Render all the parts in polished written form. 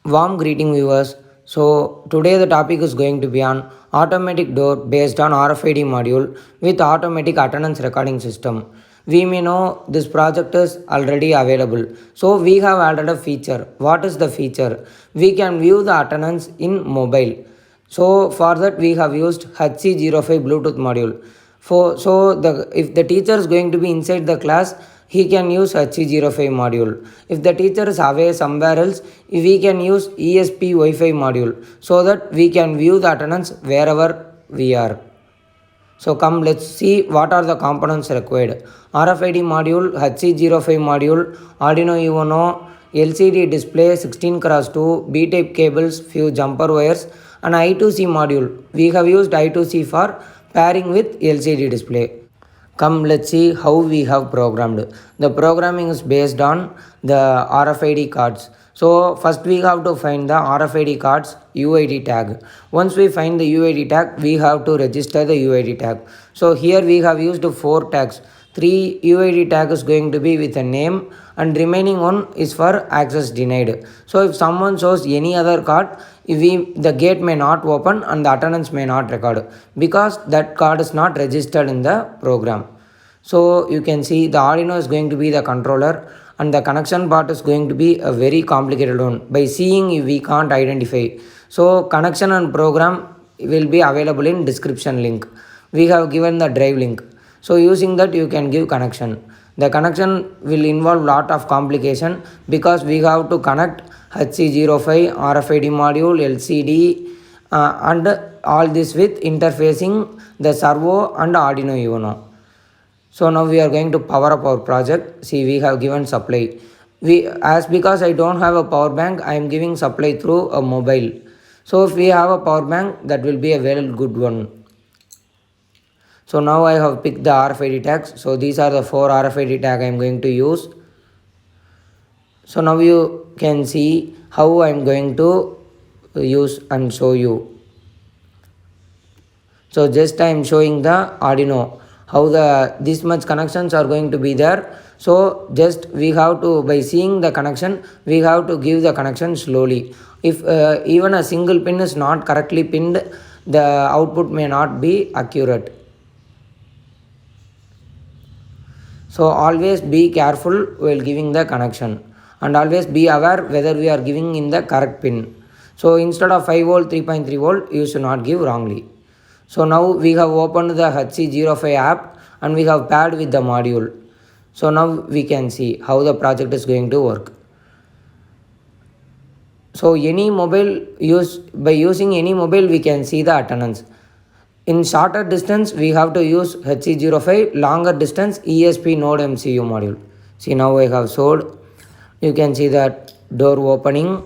Warm greeting viewers. So today the topic is going to be on automatic door based on RFID module with automatic attendance recording system. We may know this project is already available. So we have added a feature. What is the feature? We can view the attendance in mobile. So for that we have used HC05 Bluetooth module. If the teacher is going to be inside the class, he can use HC05 module. If the teacher is away somewhere else, we can use ESP Wi-Fi module so that we can view the attendance wherever we are. So come, let's see what are the components required. RFID module, HC05 module, Arduino Uno, LCD display 16x2, B-type cables, few jumper wires and I2C module. We have used I2C for pairing with LCD display. Come, let's see how we have programmed. The programming is based on the RFID cards. So first we have to find the RFID cards UID tag. Once we find the UID tag, we have to register the UID tag. So here we have used 4 tags. 3 UID tag is going to be with a name and remaining one is for access denied. So if someone shows any other card, the gate may not open and the attendance may not record because that card is not registered in the program. So you can see the Arduino is going to be the controller and the connection part is going to be a very complicated one. By seeing we can't identify. So connection and program will be available in description link. We have given the drive link. So using that you can give connection. The connection will involve lot of complication because we have to connect HC05, RFID module, LCD and all this with interfacing the servo and Arduino Uno. So now we are going to power up our project. See, we have given supply. Because I don't have a power bank, I am giving supply through a mobile. So if we have a power bank, that will be a very good one. So now I have picked the RFID tags. So these are the 4 RFID tag I am going to use. So now you can see how I am going to use and show you. So just I am showing the Arduino how this much connections are going to be there. So just we have to, by seeing the connection, we have to give the connection slowly. If even a single pin is not correctly pinned, the output may not be accurate. So always be careful while giving the connection and always be aware whether we are giving in the correct pin. So instead of 5 volt 3.3 volt, you should not give wrongly. So now we have opened the HC05 app and we have paired with the module. So now we can see how the project is going to work. So by using any mobile we can see the attendance. In shorter distance we have to use HC05, longer distance ESP Node MCU module. See, now I have showed. You can see that door opening.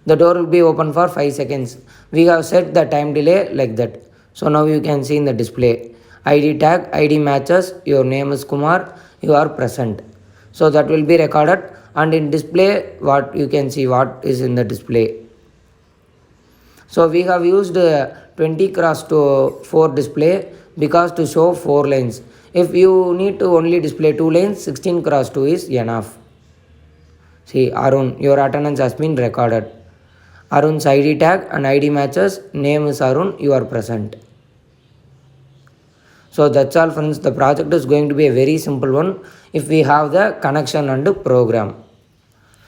The door will be open for 5 seconds. We have set the time delay like that. So now you can see in the display ID tag, ID matches, your name is Kumar, you are present. So that will be recorded and in display what you can see what is in the display. So we have used 20x4 display because to show 4 lines. If you need to only display 2 lines, 16x2 is enough. See, Arun, your attendance has been recorded. Arun's ID tag and ID matches, name is Arun, you are present. So that's all friends, the project is going to be a very simple one if we have the connection and program.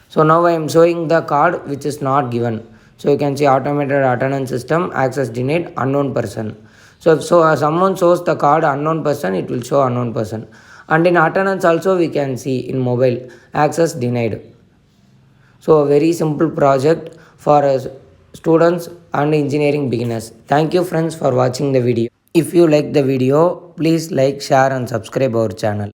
So now I am showing the card which is not given. So you can see automated attendance system, access denied, unknown person. So if someone shows the card unknown person, it will show unknown person. And in attendance also we can see in mobile, access denied. So a very simple project for students and engineering beginners. Thank you friends for watching the video. If you like the video, please like, share and subscribe our channel.